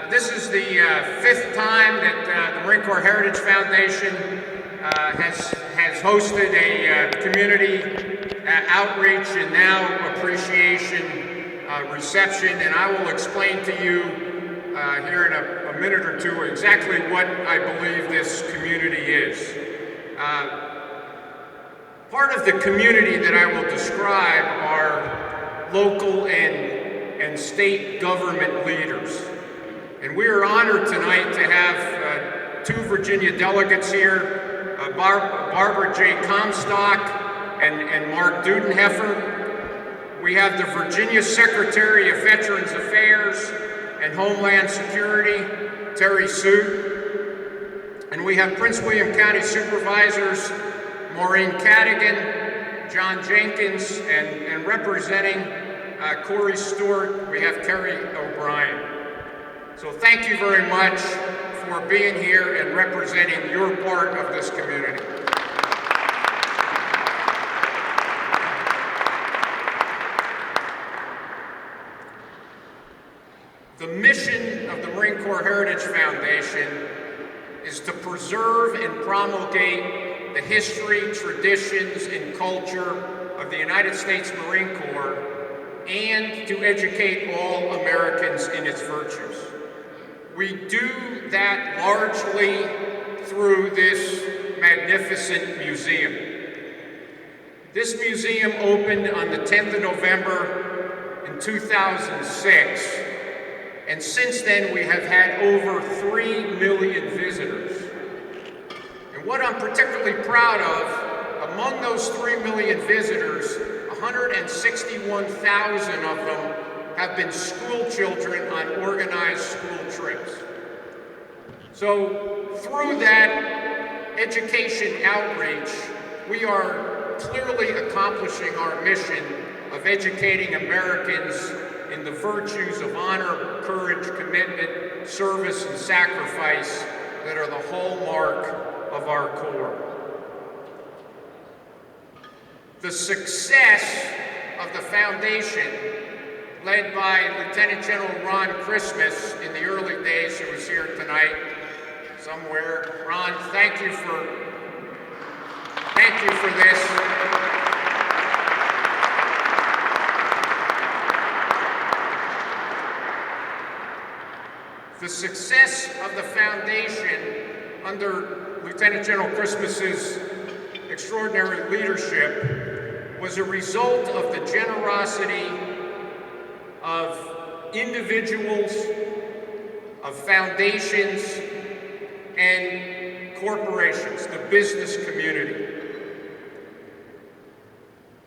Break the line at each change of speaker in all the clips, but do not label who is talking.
This is the fifth time that the Marine Corps Heritage Foundation has hosted a community outreach and now appreciation reception, and I will explain to you here in a minute or two exactly what I believe this community is. Part of the community that I will describe are local and state government leaders. And we are honored tonight to have two Virginia delegates here, Barbara J. Comstock and Mark Dudenheffer. We have the Virginia Secretary of Veterans Affairs and Homeland Security, Terry Suit. And we have Prince William County Supervisors, Maureen Cadigan, John Jenkins, and representing Corey Stewart, we have Terry O'Brien. So thank you very much for being here and representing your part of this community. The mission of the Marine Corps Heritage Foundation is to preserve and promulgate the history, traditions, and culture of the United States Marine Corps and to educate all Americans in its virtues. We do that largely through this magnificent museum. This museum opened on the 10th of November in 2006, and since then we have had over 3 million visitors. And what I'm particularly proud of, among those 3 million visitors, 161,000 of them have been school children on organized school trips. So through that education outreach, we are clearly accomplishing our mission of educating Americans in the virtues of honor, courage, commitment, service, and sacrifice that are the hallmark of our Corps. The success of the foundation, led by Lieutenant General Ron Christmas in the early days, who was here tonight somewhere. Ron, thank you for this. The success of the foundation under Lieutenant General Christmas's extraordinary leadership was a result of the generosity of individuals, of foundations, and corporations, the business community.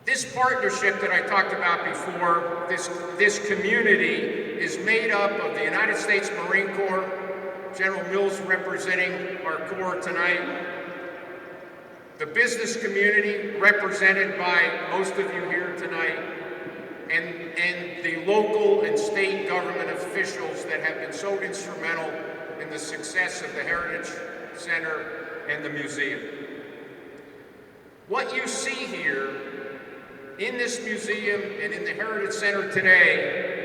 This partnership that I talked about before, this community is made up of the United States Marine Corps, General Mills representing our Corps tonight, the business community represented by most of you here tonight, and the local and state government officials that have been so instrumental in the success of the Heritage Center and the museum. What you see here in this museum and in the Heritage Center today,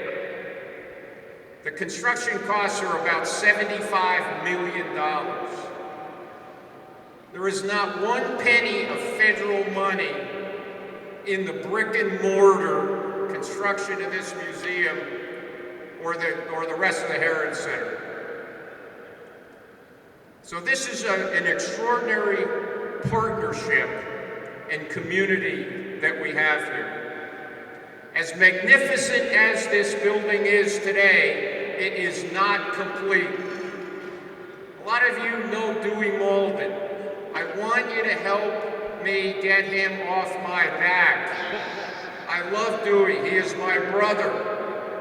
the construction costs are about $75 million. There is not one penny of federal money in the brick and mortar construction of this museum or the rest of the Heritage Center. So this is an extraordinary partnership and community that we have here. As magnificent as this building is today, it is not complete. A lot of you know Dewey Malden. I want you to help me get him off my back. I love Dewey, he is my brother,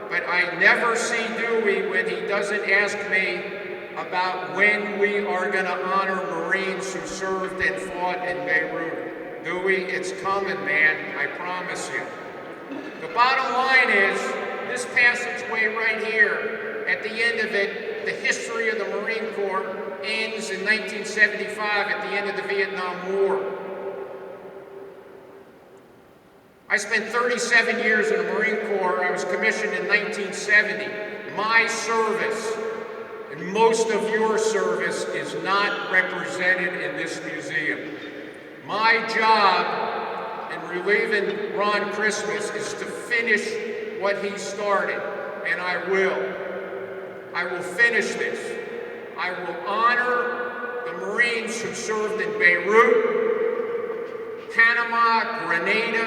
but I never see Dewey when he doesn't ask me about when we are going to honor Marines who served and fought in Beirut. Dewey, it's coming, man, I promise you. The bottom line is, this passageway right here, at the end of it, the history of the Marine Corps ends in 1975 at the end of the Vietnam War. I spent 37 years in the Marine Corps. I was commissioned in 1970. my service and most of your service is not represented in this museum. My job in relieving Ron Christmas is to finish what he started, and I will. I will finish this. I will honor the Marines who served in Beirut, Panama, Grenada,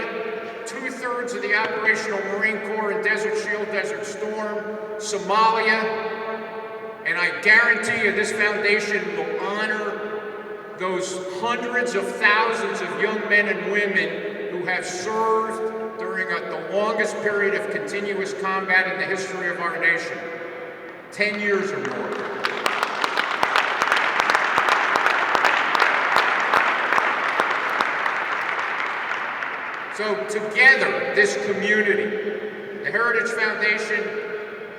2/3 of the Operational Marine Corps in Desert Shield, Desert Storm, Somalia, and I guarantee you this foundation will honor those hundreds of thousands of young men and women who have served during the longest period of continuous combat in the history of our nation, 10 years or more. So together, this community, the Heritage Foundation,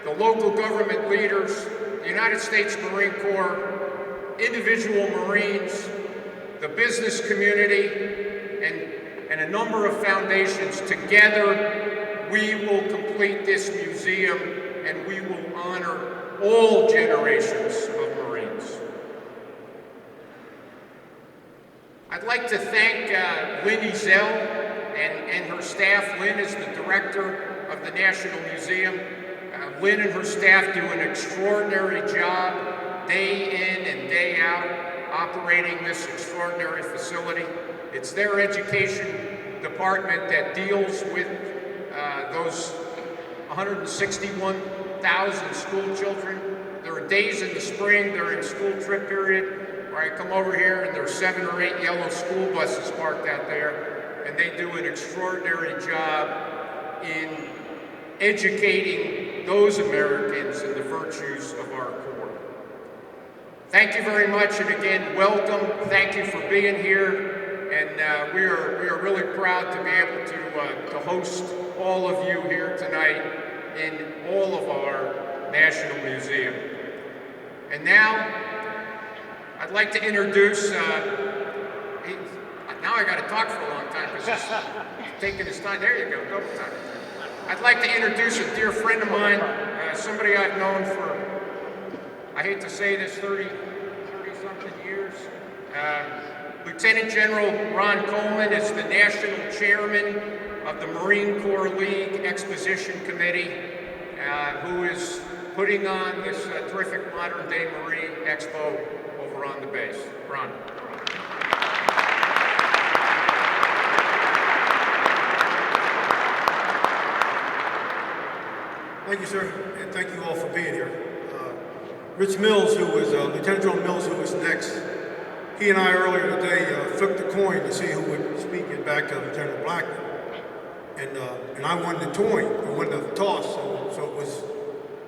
the local government leaders, the United States Marine Corps, individual Marines, the business community, and a number of foundations, together we will complete this museum and we will honor all generations of Marines. I'd like to thank Lynn Ezell and her staff. Lynn is the director of the National Museum. Lynn and her staff do an extraordinary job day in and day out operating this extraordinary facility. It's their education department that deals with those 161,000 school children. There are days in the spring during school trip period where I come over here and there's 7 or 8 yellow school buses parked out there, and they do an extraordinary job in educating those Americans in the virtues of our Corps. Thank you very much, and again, welcome. Thank you for being here, and we are really proud to be able to host all of you here tonight in all of our National Museum. And now, I'd like to introduce, now I got to talk for a long time because he's taking his time. There you go, double time. I'd like to introduce a dear friend of mine, somebody I've known for, I hate to say this, 30-something years. Lieutenant General Ron Coleman is the National Chairman of the Marine Corps League Exposition Committee, who is putting on this terrific modern-day Marine Expo over on the base. Ron.
Thank you, sir, and thank you all for being here. Rich Mills, Lieutenant General Mills, who was next, he and I earlier today flipped the coin to see who would speak it back to Lieutenant Blackman. And I won the toss, so it was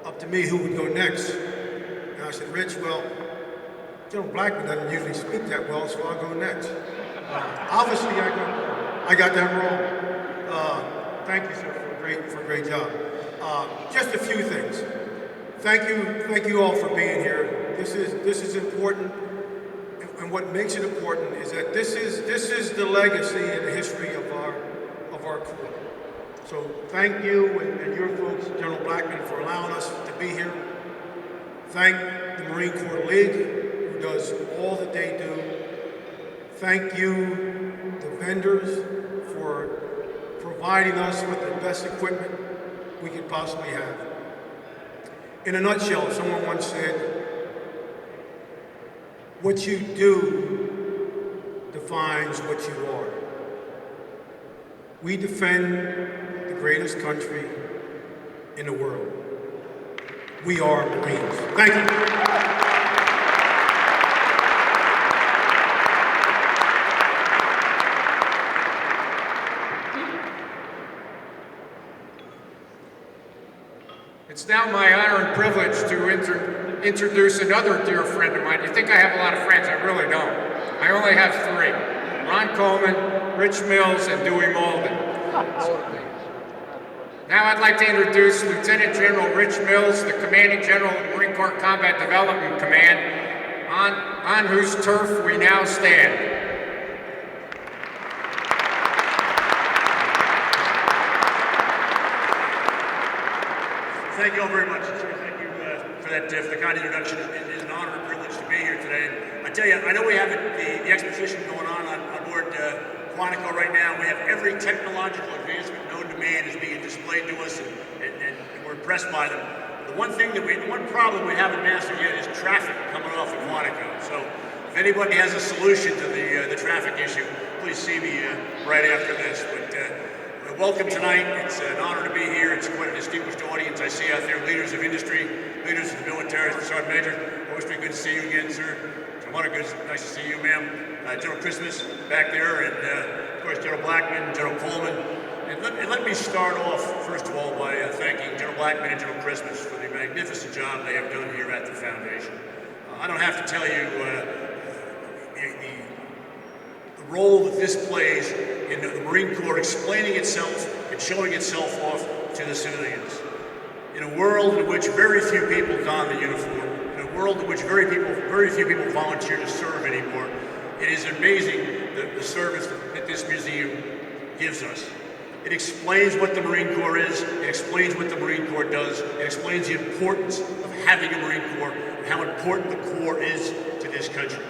up to me who would go next. And I said, Rich, well, General Blackman doesn't usually speak that well, so I'll go next. Obviously, I got that wrong. Thank you, sir, for a great job. Just a few things. Thank you all for being here. This is important, and what makes it important is that this is the legacy and the history of our Corps. So thank you and your folks, General Blackman, for allowing us to be here. Thank the Marine Corps League, who does all that they do. Thank you, the vendors, for providing us with the best equipment we could possibly have. In a nutshell, someone once said, what you do defines what you are. We defend the greatest country in the world. We are Marines. Thank you.
It's now my honor and privilege to introduce another dear friend of mine. You think I have a lot of friends? I really don't. I only have 3. Ron Coleman, Rich Mills, and Dewey Malden. Now I'd like to introduce Lieutenant General Rich Mills, the Commanding General of the Marine Corps Combat Development Command, on whose turf we now stand.
Thank you all very much. Sure, thank you. that for the kind introduction. It is an honor and privilege to be here today. I tell you, I know we have the exposition going on board Quantico right now. We have every technological advancement known to man is being displayed to us, and we're impressed by them. The one problem we haven't mastered yet is traffic coming off of Quantico. So if anybody has a solution to the traffic issue, please see me right after this. But welcome tonight. It's an honor to be here. It's quite a distinguished audience. I see out there leaders of industry, leaders of the military, Sergeant Major. Always been good to see you again, sir. Nice to see you, ma'am. General Christmas back there, and of course General Blackman, General Coleman. And let me start off, first of all, by thanking General Blackman and General Christmas for the magnificent job they have done here at the Foundation. I don't have to tell you the role that this plays in the Marine Corps explaining itself and showing itself off to the civilians. In a world in which very few people don the uniform, in a world in which very few people volunteer to serve anymore, it is amazing the service that this museum gives us. It explains what the Marine Corps is, it explains what the Marine Corps does, it explains the importance of having a Marine Corps and how important the Corps is to this country.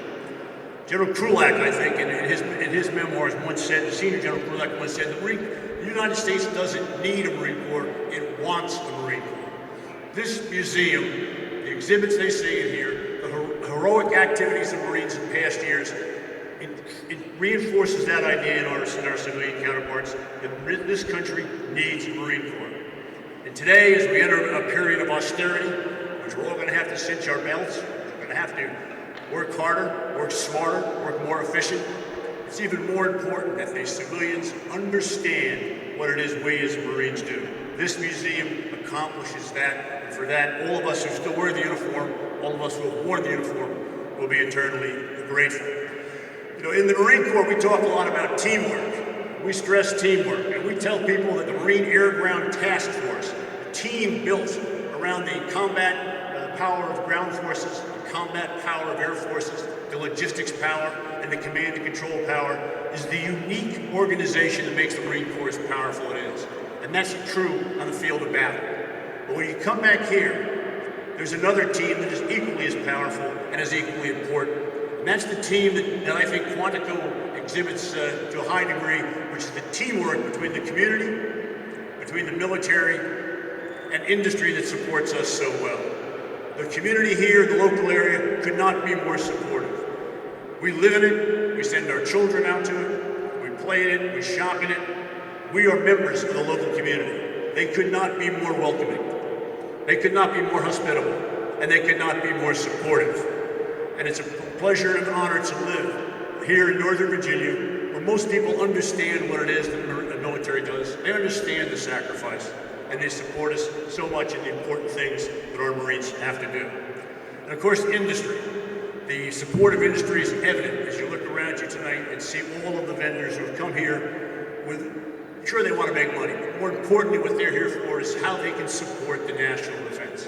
General Krulak, I think, in his memoirs once said, the senior General Krulak once said, the United States doesn't need a Marine Corps, it wants a Marine Corps. This museum, the exhibits they see in here, the heroic activities of Marines in past years, it reinforces that idea in our civilian counterparts that this country needs a Marine Corps. And today, as we enter a period of austerity, which we're all going to have to cinch our belts, we're going to have to work harder, work smarter, work more efficient, it's even more important that the civilians understand what it is we as Marines do. This museum accomplishes that, and for that, all of us who still wear the uniform, all of us who have worn the uniform, will be eternally grateful. You know, in the Marine Corps, we talk a lot about teamwork. We stress teamwork, and we tell people that the Marine Air Ground Task Force, a team built around the combat power of ground forces, the combat power of air forces, the logistics power, and the command and control power, is the unique organization that makes the Marine Corps as powerful it is. And that's true on the field of battle. But when you come back here, there's another team that is equally as powerful and as equally important. And that's the team that I think Quantico exhibits to a high degree, which is the teamwork between the community, between the military, and industry that supports us so well. The community here, the local area, could not be more supportive. We live in it, we send our children out to it, we play in it, we shop in it. We are members of the local community. They could not be more welcoming. They could not be more hospitable, and they could not be more supportive. And it's a pleasure and an honor to live here in Northern Virginia, where most people understand what it is that the military does. They understand the sacrifice, and they support us so much in the important things that our Marines have to do. And of course, industry. The support of industry is evident as you look around you tonight and see all of the vendors who have come here with, sure they want to make money, but more importantly what they're here for is how they can support the national defense.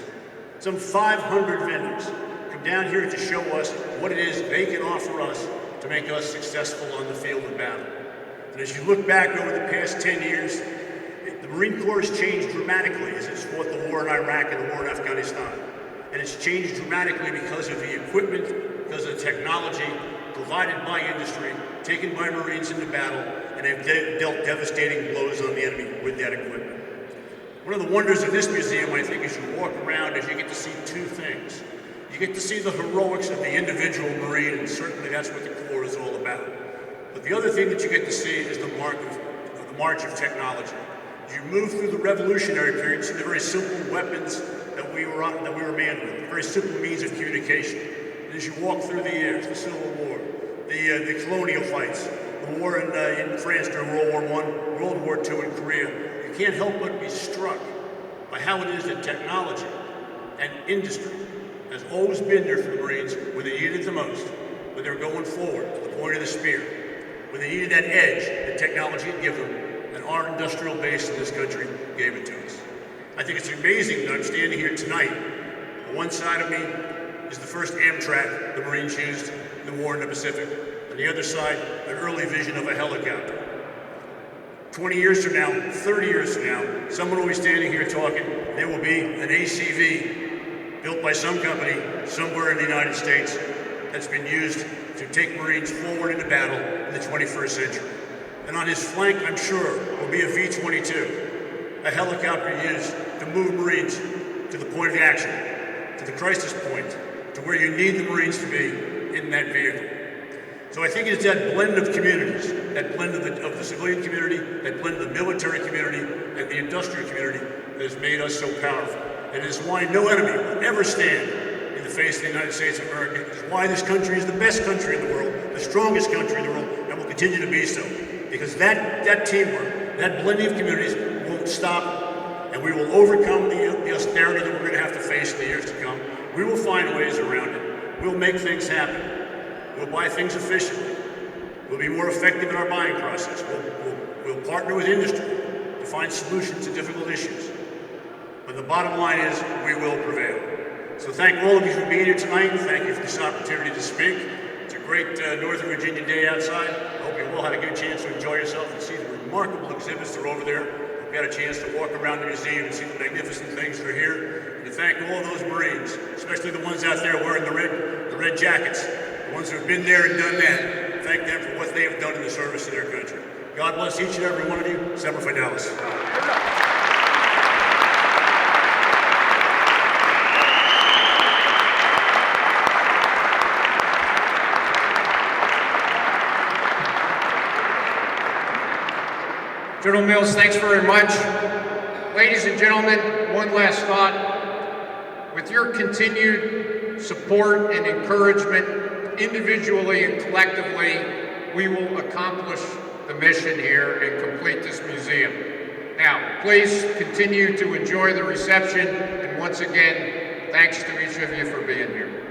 Some 500 vendors come down here to show us what it is they can offer us to make us successful on the field of battle. And as you look back over the past 10 years, the Marine Corps has changed dramatically as it's fought the war in Iraq and the war in Afghanistan. And it's changed dramatically because of the equipment, because of the technology provided by industry, taken by Marines into battle, and have dealt devastating blows on the enemy with that equipment. One of the wonders of this museum, I think, as you walk around, is you get to see two things. You get to see the heroics of the individual Marine, and certainly that's what the Corps is all about. But the other thing that you get to see is the march of technology. As you move through the revolutionary period, you see the very simple weapons that we were manned with, very simple means of communication. And as you walk through the years, the Civil War, the colonial fights, the war in France during World War I, World War II in Korea, you can't help but be struck by how it is that technology and industry has always been there for the Marines when they needed it the most, when they were going forward to the point of the spear, when they needed that edge that technology had given them, and our industrial base in this country gave it to us. I think it's amazing that I'm standing here tonight. On one side of me is the first Amtrak the Marines used in the war in the Pacific. On the other side, an early vision of a helicopter. 20 years from now, 30 years from now, someone will be standing here talking, there will be an ACV built by some company somewhere in the United States that's been used to take Marines forward into battle in the 21st century. And on his flank, I'm sure, will be a V-22, a helicopter used to move Marines to the point of action, to the crisis point, to where you need the Marines to be in that vehicle. So I think it's that blend of communities, that blend of the civilian community, that blend of the military community, and the industrial community that has made us so powerful. And it is why no enemy will ever stand in the face of the United States of America. It is why this country is the best country in the world, the strongest country in the world, and will continue to be so. Because that teamwork, that blending of communities won't stop, and we will overcome the austerity that we're going to have to face in the years to come. We will find ways around it. We'll make things happen. We'll buy things efficiently. We'll be more effective in our buying process. We'll partner with industry to find solutions to difficult issues. But the bottom line is, we will prevail. So thank all of you for being here tonight. Thank you for this opportunity to speak. It's a great Northern Virginia day outside. I hope you all had a good chance to enjoy yourself and see the remarkable exhibits that are over there. Hope you had a chance to walk around the museum and see the magnificent things that are here. And to thank all of those Marines, especially the ones out there wearing the red jackets, the ones who have been there and done that. Thank them for what they have done in the service of their country. God bless each and every one of you. Semper Fidelis.
General Mills, thanks very much. Ladies and gentlemen, one last thought. With your continued support and encouragement, individually and collectively, we will accomplish the mission here and complete this museum. Now, please continue to enjoy the reception, and once again, thanks to each of you for being here.